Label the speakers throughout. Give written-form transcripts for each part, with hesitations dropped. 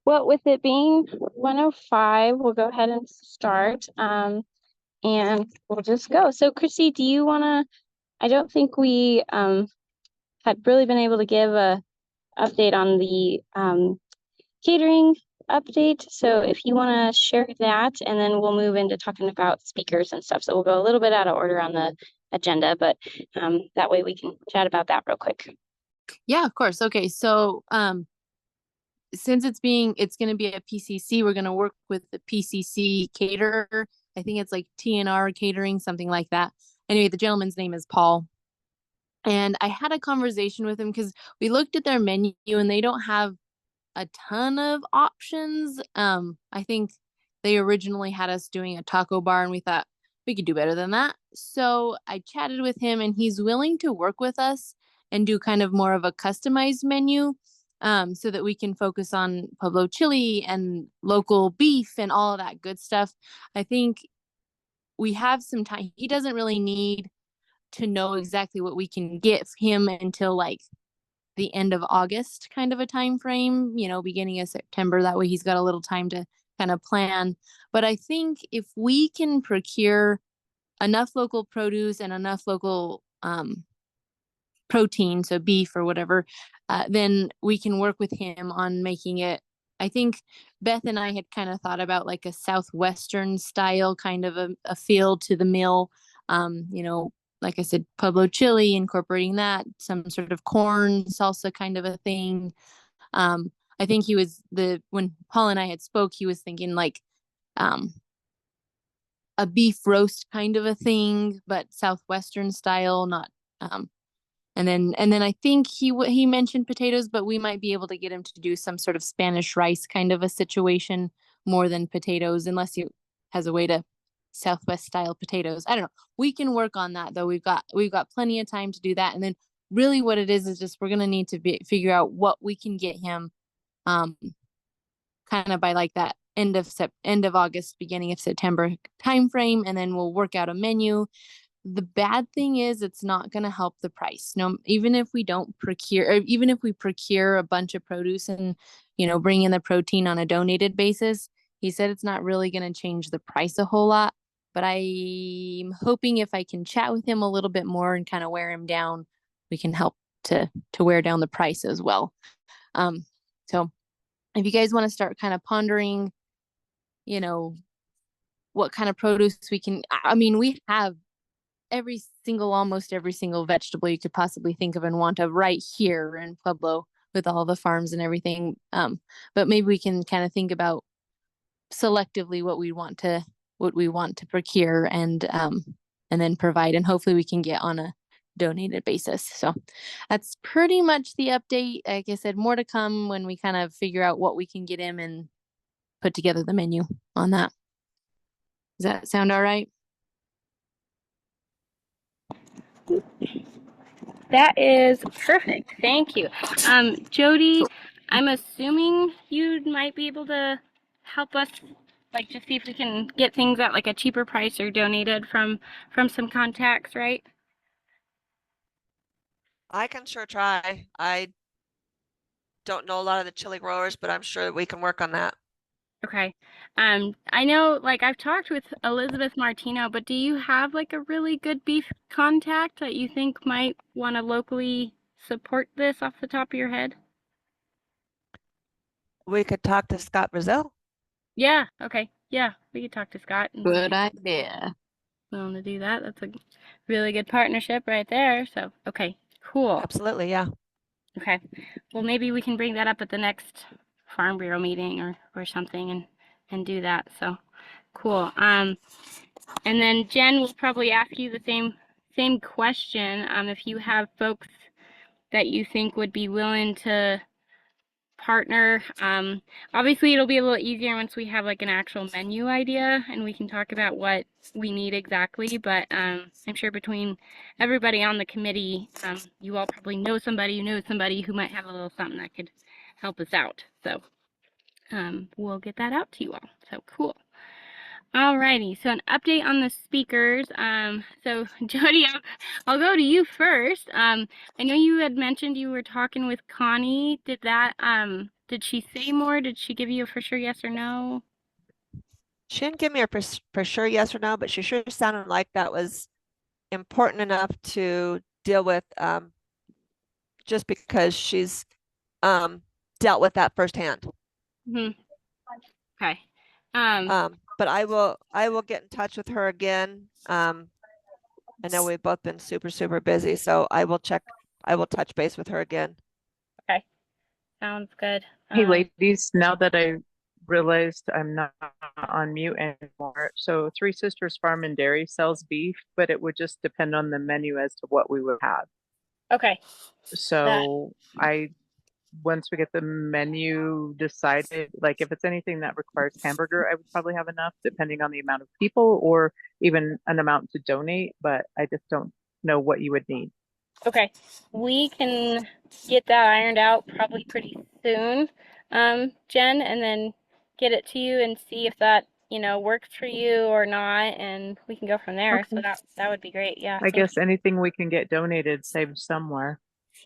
Speaker 1: Well, with it being 1:05, we'll go ahead and start, and we'll just go. So, Christy, do you want to? I don't think we had really been able to give a update on the catering update. So, if you want to share that, and then we'll move into talking about speakers and stuff. So, we'll go a little bit out of order on the agenda, but that way we can chat about that real quick.
Speaker 2: Yeah, of course. Okay, so since it's going to be a PCC, we're going to work with the PCC caterer. I think it's like TNR Catering, something like that. Anyway, the gentleman's name is Paul. And I had a conversation with him because we looked at their menu and they don't have a ton of options. I think they originally had us doing a taco bar and we thought we could do better than that. So I chatted with him and he's willing to work with us and do kind of more of a customized menu, so that we can focus on Pueblo chili and local beef and all of that good stuff. I think we have some time. He doesn't really need to know exactly what we can get him until like the end of August kind of a time frame, beginning of September. That way he's got a little time to kind of plan. But I think if we can procure enough local produce and enough local protein, so beef or whatever, then we can work with him on making it. I think Beth and I had kind of thought about like a Southwestern style kind of a feel to the meal. Like I said, Pueblo chili, incorporating that, some sort of corn salsa kind of a thing. I think when Paul and I had spoke, he was thinking like a beef roast kind of a thing, but Southwestern style, not and then I think he mentioned potatoes, but we might be able to get him to do some sort of Spanish rice kind of a situation more than potatoes, unless he has a way to Southwest style potatoes. I don't know. We can work on that though. We've got plenty of time to do that. And then really what it is just we're gonna need to figure out what we can get him kind of by like that end of August, beginning of September time frame, and then we'll work out a menu. The bad thing is it's not going to help the price. No, even if we don't procure, or even if we procure a bunch of produce and, bring in the protein on a donated basis, he said it's not really going to change the price a whole lot. But I'm hoping if I can chat with him a little bit more and kind of wear him down, we can help to wear down the price as well. So if you guys want to start kind of pondering, what kind of produce we can, we have almost every single vegetable you could possibly think of and want of right here in Pueblo with all the farms and everything. But maybe we can kind of think about selectively what we want to procure and then provide, and hopefully we can get on a donated basis. So that's pretty much the update. Like I said, more to come when we kind of figure out what we can get him and put together the menu on that. Does that sound all right?
Speaker 1: That is perfect. Thank you. Jody, I'm assuming you might be able to help us, like, just see if we can get things at like a cheaper price or donated from some contacts, right?
Speaker 3: I can sure try. I don't know a lot of the chili growers, but I'm sure that we can work on that.
Speaker 1: Okay. I know, like, I've talked with Elizabeth Martino, but do you have like a really good beef contact that you think might want to locally support this off the top of your head?
Speaker 3: We could talk to Scott Brazil.
Speaker 1: Yeah, okay. Yeah, we could talk to Scott and
Speaker 2: Good idea.
Speaker 1: willing to do that. That's a really good partnership right there. So, okay, cool.
Speaker 3: Absolutely, yeah.
Speaker 1: Okay. Well, maybe we can bring that up at the next Farm Bureau meeting or something and do that. So, cool. And then Jen will probably ask you the same question. If you have folks that you think would be willing to partner. Obviously it'll be a little easier once we have like an actual menu idea and we can talk about what we need exactly, but I'm sure between everybody on the committee, you all probably know somebody who knows somebody who might have a little something that could help us out. So we'll get that out to you all. So cool. Alrighty, so an update on the speakers. So Jody, I'll go to you first. I know you had mentioned you were talking with Connie. Did that did she say more? Did she give you a for sure yes or no?
Speaker 3: She didn't give me a for sure yes or no, but she sure sounded like that was important enough to deal with, just because she's dealt with that firsthand.
Speaker 1: Hmm. Okay.
Speaker 3: But I will get in touch with her again. I know we've both been super, super busy, so I will touch base with her again.
Speaker 1: Okay. Sounds good.
Speaker 4: Hey, ladies, now that I realized I'm not on mute anymore. So Three Sisters Farm and Dairy sells beef, but it would just depend on the menu as to what we would have.
Speaker 1: Okay.
Speaker 4: So once we get the menu decided, like if it's anything that requires hamburger, I would probably have enough depending on the amount of people or even an amount to donate, but I just don't know what you would need.
Speaker 1: Okay. We can get that ironed out probably pretty soon, Jen, and then get it to you and see if that, works for you or not, and we can go from there. So
Speaker 4: Okay.
Speaker 1: that would be great. Yeah.
Speaker 4: I
Speaker 1: Thank
Speaker 4: guess
Speaker 1: you.
Speaker 4: anything we can get donated saves somewhere.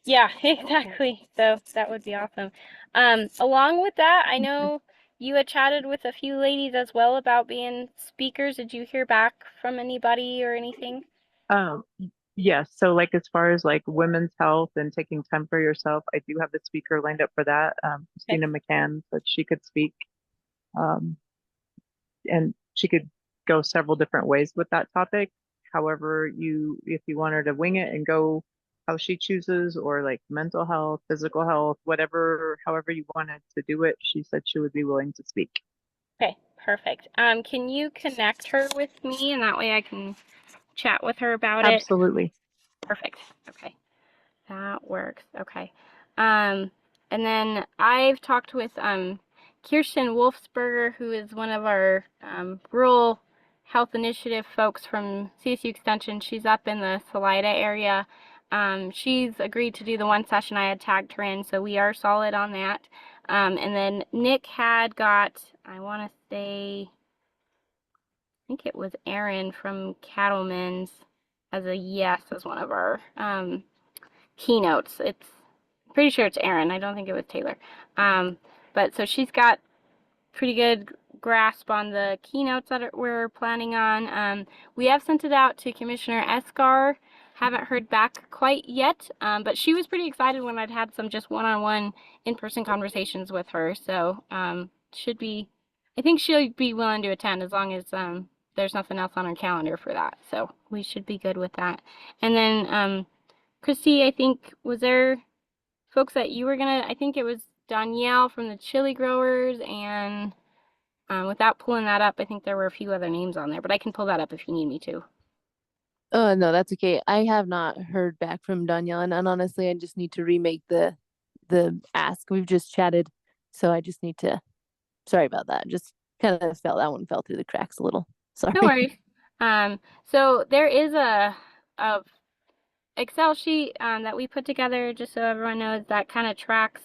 Speaker 1: Yeah, exactly. So that would be awesome. Along with that, I know you had chatted with a few ladies as well about being speakers. Did you hear back from anybody or anything?
Speaker 4: Um, yes. So like as far as like women's health and taking time for yourself, I do have the speaker lined up for that.
Speaker 1: Okay.
Speaker 4: Christina McCann said she could speak. And she could go several different ways with that topic. However, if you want her to wing it and go how she chooses, or like mental health, physical health, however you wanted to do it, she said she would be willing to speak.
Speaker 1: Okay, perfect. Can you connect her with me, and that way I can chat with her about it?
Speaker 4: Absolutely.
Speaker 1: Perfect. Okay. That works. Okay. And then I've talked with Kirsten Wolfsberger, who is one of our rural health initiative folks from CSU Extension. She's up in the Salida area. She's agreed to do the one session I had tagged her in, so we are solid on that. And then Nick had got, I want to say, I think it was Aaron from Cattlemen's as a yes as one of our keynotes. It's pretty sure it's Erin. I don't think it was Taylor. But so she's got pretty good grasp on the keynotes that we're planning on. We have sent it out to Commissioner Escar. Haven't heard back quite yet, but she was pretty excited when I'd had some just one-on-one in-person conversations with her. So should be, I think she'll be willing to attend as long as there's nothing else on her calendar for that. So we should be good with that. And then Christy, I think, was there folks that you were gonna, I think it was Danielle from the chili growers, and without pulling that up, I think there were a few other names on there, but I can pull that up if you need me to.
Speaker 2: No, that's okay. I have not heard back from Danielle, and honestly, I just need to remake the ask. We've just chatted, so I just need to. Sorry about that. Just kind of that one fell through the cracks a little. Sorry.
Speaker 1: No worries. So there is a Excel sheet that we put together just so everyone knows that kind of tracks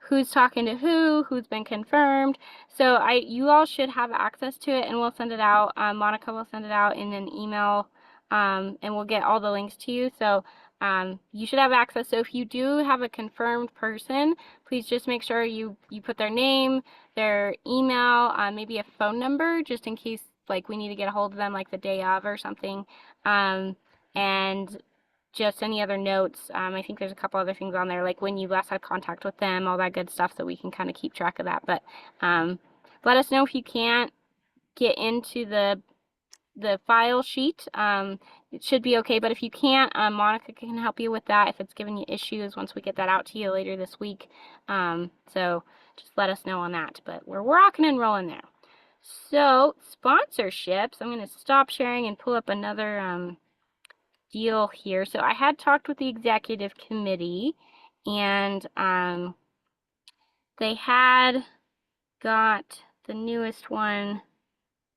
Speaker 1: who's talking to who's been confirmed. So you all should have access to it, and we'll send it out. Monica will send it out in an email, and we'll get all the links to you. So you should have access. So if you do have a confirmed person, please just make sure you put their name, their email, maybe a phone number, just in case like we need to get a hold of them like the day of or something. And just any other notes. I think there's a couple other things on there, like when you last had contact with them, all that good stuff, so we can kind of keep track of that. But let us know if you can't get into the file sheet. It should be okay, but if you can't, Monica can help you with that if it's giving you issues once we get that out to you later this week. So just let us know on that. But we're rocking and rolling there. So sponsorships, I'm going to stop sharing and pull up another deal here. So I had talked with the executive committee, and they had got the newest one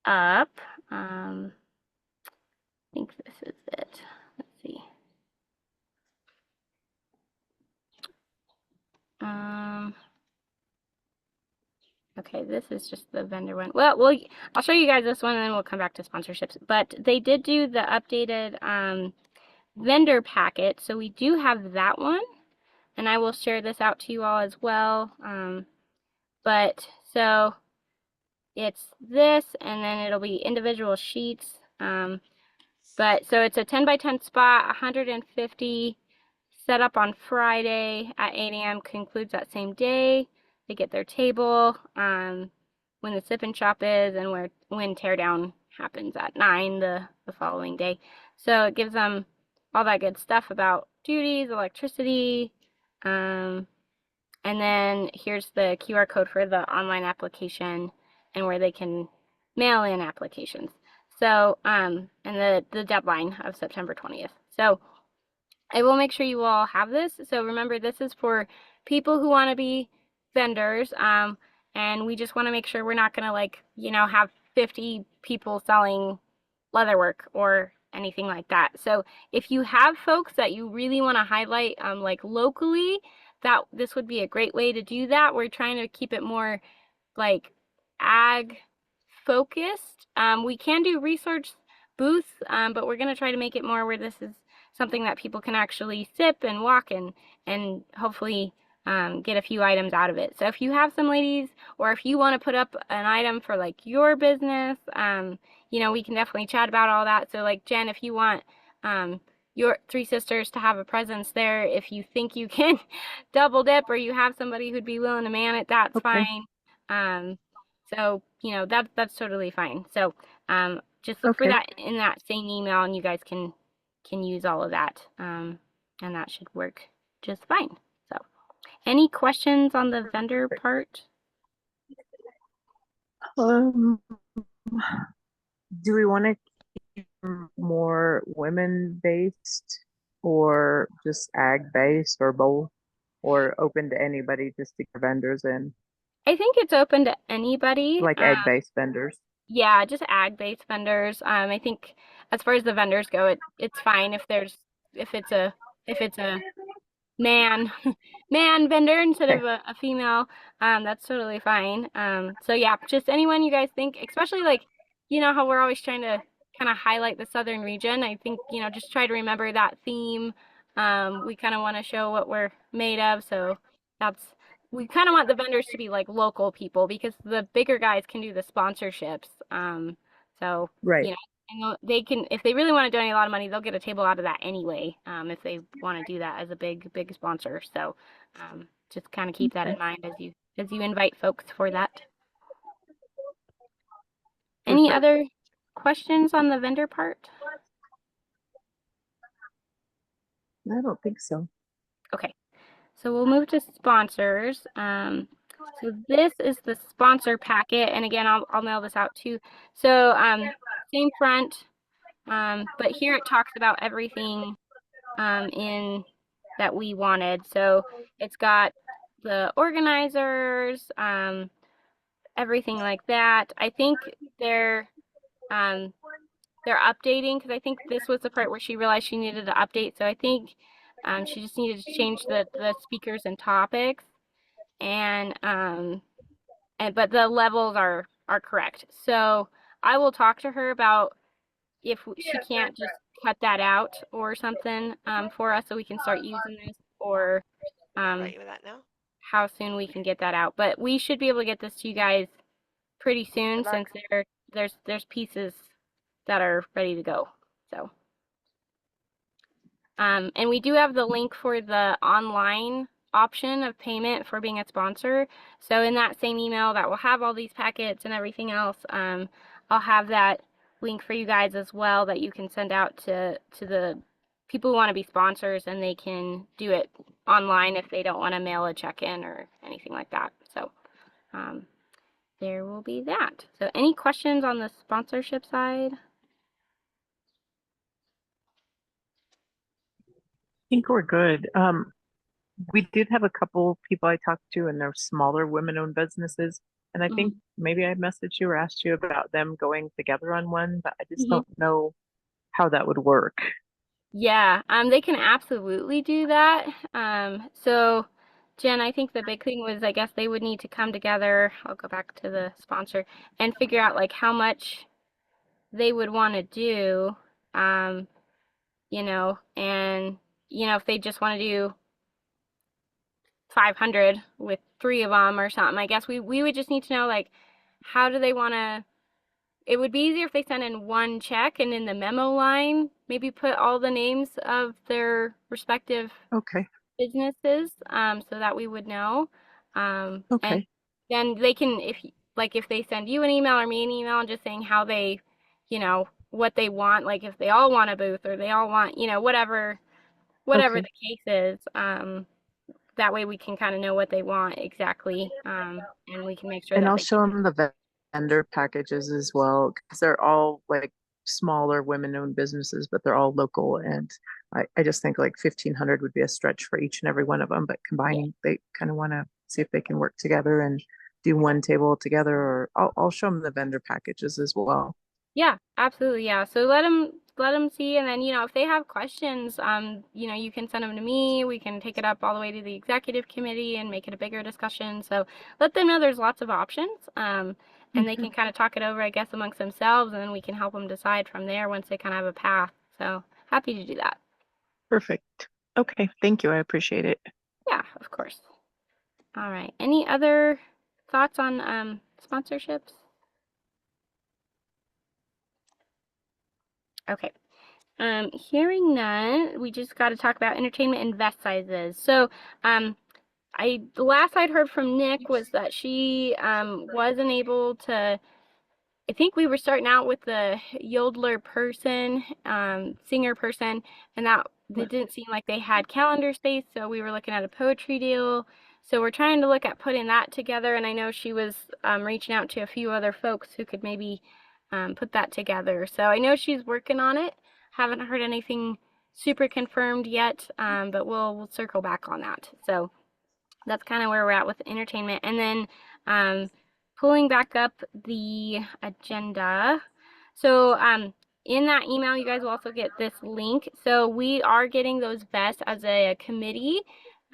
Speaker 1: up. I think this is it. Let's see. Okay, this is just the vendor one. Well, I'll show you guys this one, and then we'll come back to sponsorships. But they did do the updated vendor packet, so we do have that one. and I will share this out to you all as well. But so it's this, and then it'll be individual sheets. But so it's a 10 by 10 spot, 150 set up on Friday at 8 a.m. concludes that same day. They get their table when the sip and shop is, and when teardown happens at 9 the following day. So it gives them all that good stuff about duties, electricity, and then here's the QR code for the online application and where they can mail in applications. So, and the deadline of September 20th. So I will make sure you all have this. So remember, this is for people who want to be vendors. And we just want to make sure we're not going to, like, have 50 people selling leatherwork or anything like that. So if you have folks that you really want to highlight, like locally, that this would be a great way to do that. We're trying to keep it more like ag focused. We can do research booths, but we're going to try to make it more where this is something that people can actually sip and walk and hopefully get a few items out of it. So if you have some ladies, or if you want to put up an item for like your business, we can definitely chat about all that. So like Jen, if you want your Three Sisters to have a presence there, if you think you can double dip, or you have somebody who'd be willing to man it, that's
Speaker 4: Okay.
Speaker 1: fine. So that's totally fine. So just look for
Speaker 4: Okay.
Speaker 1: that in that same email, and you guys can use all of that, and that should work just fine. So any questions on the vendor part?
Speaker 4: Um, do we want to keep them more women-based or just ag-based or both, or open to anybody just to get vendors in,
Speaker 1: I think it's open to anybody.
Speaker 4: like ag-based vendors?
Speaker 1: Yeah, just ag-based vendors. I think as far as the vendors go, it's fine if it's a man man vendor instead of a female. That's totally fine. So yeah, just anyone you guys think, especially like, how we're always trying to kind of highlight the southern region. I think, just try to remember that theme. We kind of want to show what we're made of, so we kind of want the vendors to be like local people, because the bigger guys can do the sponsorships. So
Speaker 4: Right.
Speaker 1: and they can, if they really want to donate a lot of money, they'll get a table out of that anyway, if they want to do that as a big sponsor. So just kind of keep that in mind as you invite folks for that. Any
Speaker 4: Okay.
Speaker 1: other questions on the vendor part?
Speaker 4: I don't think so.
Speaker 1: Okay, so we'll move to sponsors. So this is the sponsor packet, and again, I'll mail this out too. So same front, but here it talks about everything in that we wanted. So it's got the organizers, everything like that. I think they're updating, because I think this was the part where she realized she needed to update. So I think she just needed to change the speakers and topics, and but the levels are correct. So I will talk to her about if she can't just cut that out or something for us, so we can start using this, or
Speaker 3: Right with that now.
Speaker 1: how soon we can get that out. But we should be able to get this to you guys pretty soon,
Speaker 3: Good luck.
Speaker 1: since there's pieces that are ready to go. So and we do have the link for the online option of payment for being a sponsor. So in that same email that will have all these packets and everything else, I'll have that link for you guys as well, that you can send out to the people who want to be sponsors, and they can do it online if they don't want to mail a check-in or anything like that. So there will be that. So any questions on the sponsorship side?
Speaker 4: I think we're good. We did have a couple people I talked to, and they're smaller women-owned businesses. And I think maybe I messaged you or asked you about them going together on one, but I just don't know how that would work.
Speaker 1: Yeah, they can absolutely do that. So Jen, I think the big thing was, I guess they would need to come together. I'll go back to the sponsor and figure out like how much they would want to do, and if they just want to do 500 with 3 of them or something. I guess we would just need to know, like, how do they want to, it would be easier if they sent in one check and in the memo line, maybe put all the names of their respective
Speaker 4: Okay,
Speaker 1: businesses, so that we would know. And
Speaker 4: okay,
Speaker 1: then they can, if they send you an email or me an email just saying how they, what they want, like if they all want a booth or they all want, whatever
Speaker 4: okay.
Speaker 1: the case is, that way we can kind of know what they want exactly, and we can make sure
Speaker 4: And
Speaker 1: that
Speaker 4: I'll
Speaker 1: they
Speaker 4: show them the vendor packages as well, because they're all like smaller women-owned businesses, but they're all local. And I just think like 1,500 would be a stretch for each and every one of them. But combining, they kind of want to see if they can work together and do one table together. Or I'll show them the vendor packages as well.
Speaker 1: Yeah, absolutely. Yeah. So let them see, and then if they have questions, you can send them to me. We can take it up all the way to the executive committee and make it a bigger discussion. So let them know there's lots of options, and they can kind of talk it over, I guess, amongst themselves, and then we can help them decide from there once they kind of have a path. So happy to do that.
Speaker 4: Perfect. Okay, thank you. I appreciate it.
Speaker 1: Yeah, of course. All right. Any other thoughts on sponsorships? Okay. Hearing none, we just got to talk about entertainment and vest sizes. So, the last I'd heard from Nick was that she wasn't able to. I think we were starting out with the yodeler person, singer person, and that it didn't seem like they had calendar space, so we were looking at a poetry deal. So we're trying to look at putting that together, and I know she was reaching out to a few other folks who could maybe put that together. So I know she's working on it. Haven't heard anything super confirmed yet, but we'll circle back on that. So that's kind of where we're at with entertainment. And then pulling back up the agenda. So in that email, you guys will also get this link. So we are getting those vests as a committee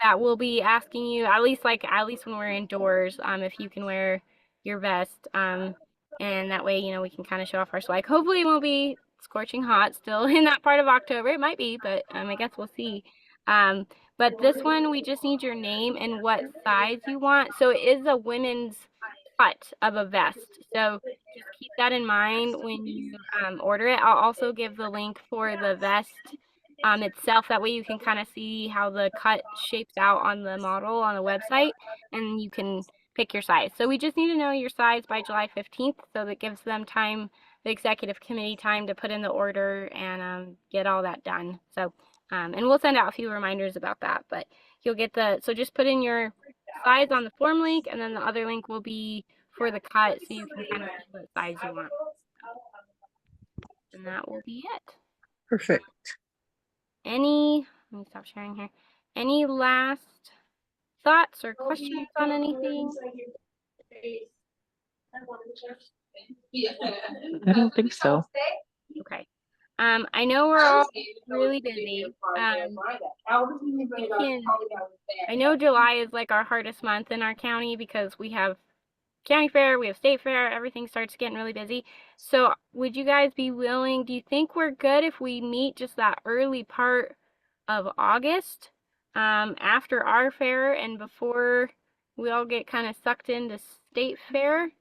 Speaker 1: that will be asking you, at least when we're indoors, if you can wear your vest. And that way, we can kind of show off our swag. Hopefully it won't be scorching hot still in that part of October. It might be, but I guess we'll see. But this one, we just need your name and what size you want. So it is a women's cut of a vest. So just keep that in mind when you order it. I'll also give the link for the vest itself. That way you can kind of see how the cut shapes out on the model on the website, and you can pick your size. So we just need to know your size by July 15th, so that gives them time, the executive committee time, to put in the order and get all that done. So and we'll send out a few reminders about that, but you'll get so just put in your size on the form link, and then the other link will be for the cut, so you can kind of see what size you want. And that will be it.
Speaker 4: Perfect.
Speaker 1: Let me stop sharing here. Any last thoughts or questions on anything?
Speaker 4: I don't think so.
Speaker 1: Okay. I know we're all really busy. I know July is like our hardest month in our county because we have county fair, we have state fair, everything starts getting really busy. So would you guys be willing, do you think we're good if we meet just that early part of August, after our fair and before we all get kind of sucked into state fair?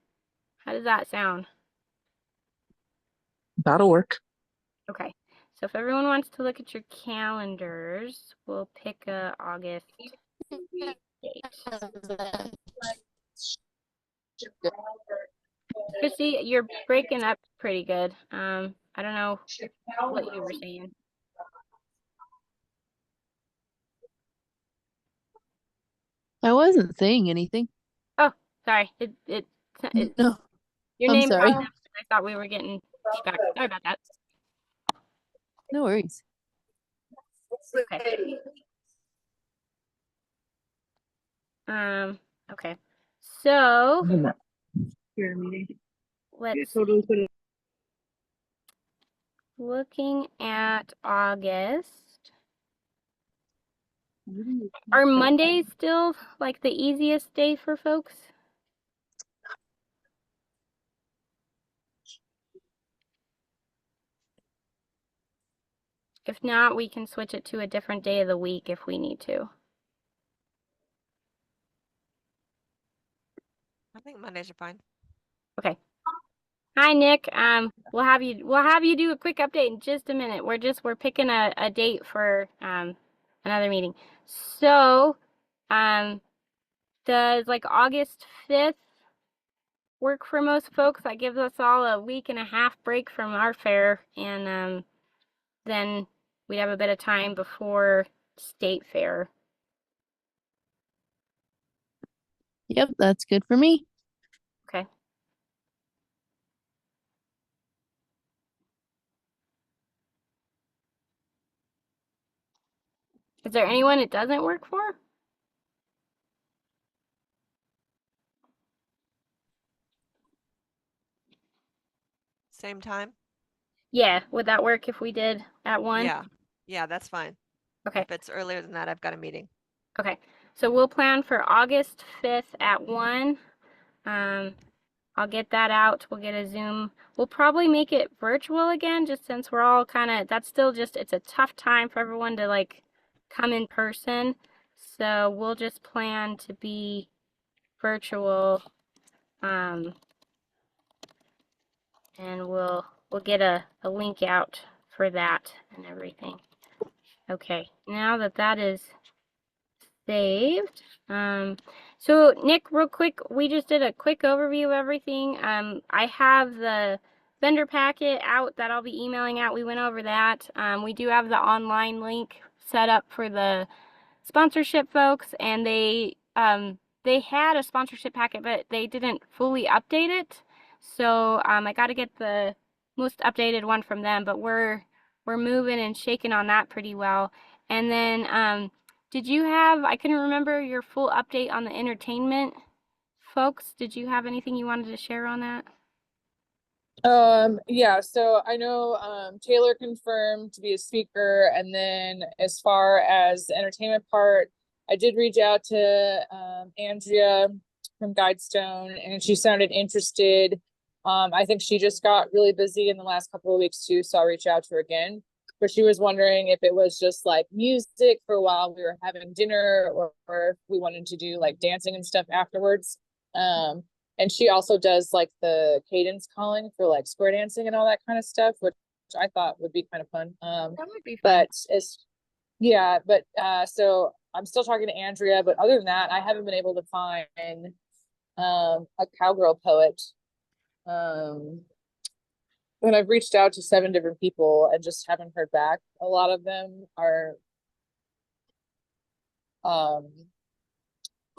Speaker 1: How does that sound?
Speaker 4: That'll work.
Speaker 1: Okay, so if everyone wants to look at your calendars, we'll pick a August date. Christy, you're breaking up pretty good. I don't know what you were saying.
Speaker 2: I wasn't saying anything.
Speaker 1: Oh, sorry.
Speaker 2: No,
Speaker 1: Your
Speaker 2: I'm
Speaker 1: name
Speaker 2: sorry.
Speaker 1: popped up. I thought we were getting feedback. Sorry about that.
Speaker 2: No worries.
Speaker 1: Okay. Okay. So let's see. Looking at August. Are Mondays still like the easiest day for folks? If not, we can switch it to a different day of the week if we need to.
Speaker 3: Mondays are fine.
Speaker 1: Okay. Hi, Nick. We'll have you do a quick update in just a minute. We're picking a date for another meeting. So, does like August 5th work for most folks? That gives us all a week and a half break from our fair, and then we'd have a bit of time before state fair.
Speaker 2: Yep, that's good for me.
Speaker 1: Okay. Is there anyone it doesn't work for?
Speaker 3: Same time?
Speaker 1: Yeah, would that work if we did at 1?
Speaker 3: Yeah. Yeah, that's fine.
Speaker 1: Okay.
Speaker 3: If it's earlier than that, I've got a meeting.
Speaker 1: Okay. So we'll plan for August 5th at 1. I'll get that out. We'll get a Zoom. We'll probably make it virtual again, just since we're all kind of, that's still just, it's a tough time for everyone to like come in person. So we'll just plan to be virtual. And we'll get a link out for that and everything. Okay, now that that is saved. So Nick, real quick, we just did a quick overview of everything. I have the vendor packet out that I'll be emailing out. We went over that. We do have the online link set up for the sponsorship folks, and they had a sponsorship packet, but they didn't fully update it. So I got to get the most updated one from them, but we're moving and shaking on that pretty well. And then did you have, I couldn't remember your full update on the entertainment folks. Did you have anything you wanted to share on that?
Speaker 5: Yeah, so I know Taylor confirmed to be a speaker, and then as far as the entertainment part, I did reach out to Andrea from Guidestone, and she sounded interested. I think she just got really busy in the last couple of weeks too, so I'll reach out to her again. But she was wondering if it was just like music for a while we were having dinner, or if we wanted to do like dancing and stuff afterwards. And she also does like the cadence calling for like square dancing and all that kind of stuff, which I thought would be kind of fun.
Speaker 1: That would be fun.
Speaker 5: So I'm still talking to Andrea, but other than that, I haven't been able to find a cowgirl poet. And I've reached out to 7 different people and just haven't heard back. A lot of them are I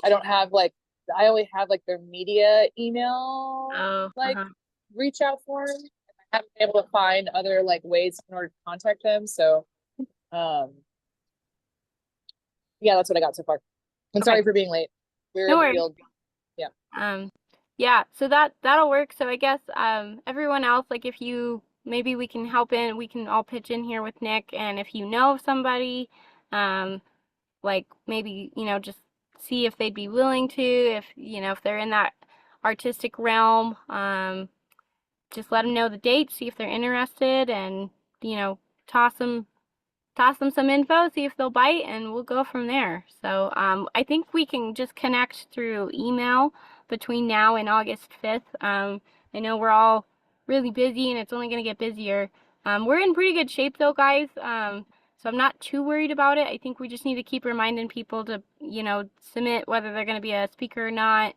Speaker 5: don't have like, I only have like their media email reach out form. I haven't been able to find other like ways in order to contact them. So yeah, that's what I got so far. I'm sorry for being late. We're
Speaker 1: No
Speaker 5: in the
Speaker 1: worries.
Speaker 5: field.
Speaker 1: Yeah, so that'll work. So I guess everyone else, like if you maybe we can help in, we can all pitch in here with Nick, and if you know of somebody, like maybe, just see if they'd be willing to, if they're in that artistic realm, just let them know the date, see if they're interested, and toss them some info, see if they'll bite, and we'll go from there. So I think we can just connect through email between now and August 5th. I know we're all really busy, and it's only going to get busier. We're in pretty good shape though, guys. So I'm not too worried about it. I think we just need to keep reminding people to, submit whether they're going to be a speaker or not.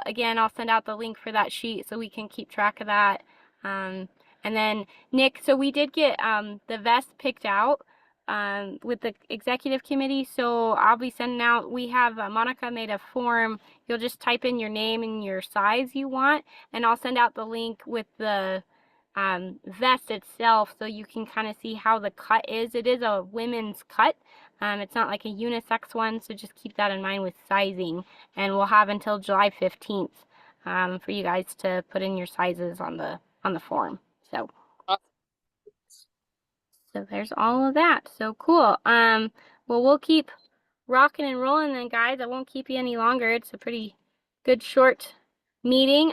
Speaker 1: Again, I'll send out the link for that sheet so we can keep track of that. And then Nick, so we did get the vest picked out with the executive committee, so I'll be sending out, we have, Monica made a form. You'll just type in your name and your size you want, and I'll send out the link with the vest itself so you can kind of see how the cut is. It is a women's cut. It's not like a unisex one, so just keep that in mind with sizing, and we'll have until July 15th for you guys to put in your sizes on the form. So there's all of that. So cool. Well, we'll keep rocking and rolling then, guys. I won't keep you any longer. It's a pretty good short meeting.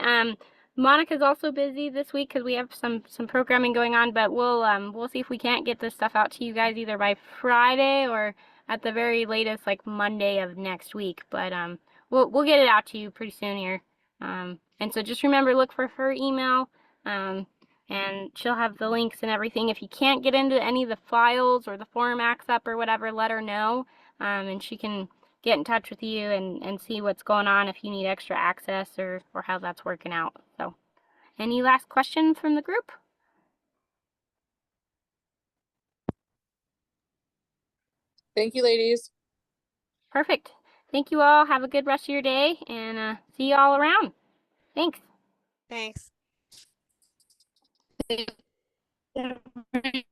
Speaker 1: Monica's also busy this week because we have some programming going on, but we'll see if we can't get this stuff out to you guys either by Friday or at the very latest like Monday of next week. But we'll get it out to you pretty soon here. And so just remember, look for her email, and she'll have the links and everything. If you can't get into any of the files or the form acts up or whatever, let her know, and she can get in touch with you and see what's going on if you need extra access or how that's working out. So, any last questions from the group?
Speaker 5: Thank you, ladies.
Speaker 1: Perfect. Thank you all. Have a good rest of your day, and see you all around. Thanks.
Speaker 3: Thanks.
Speaker 2: Everybody.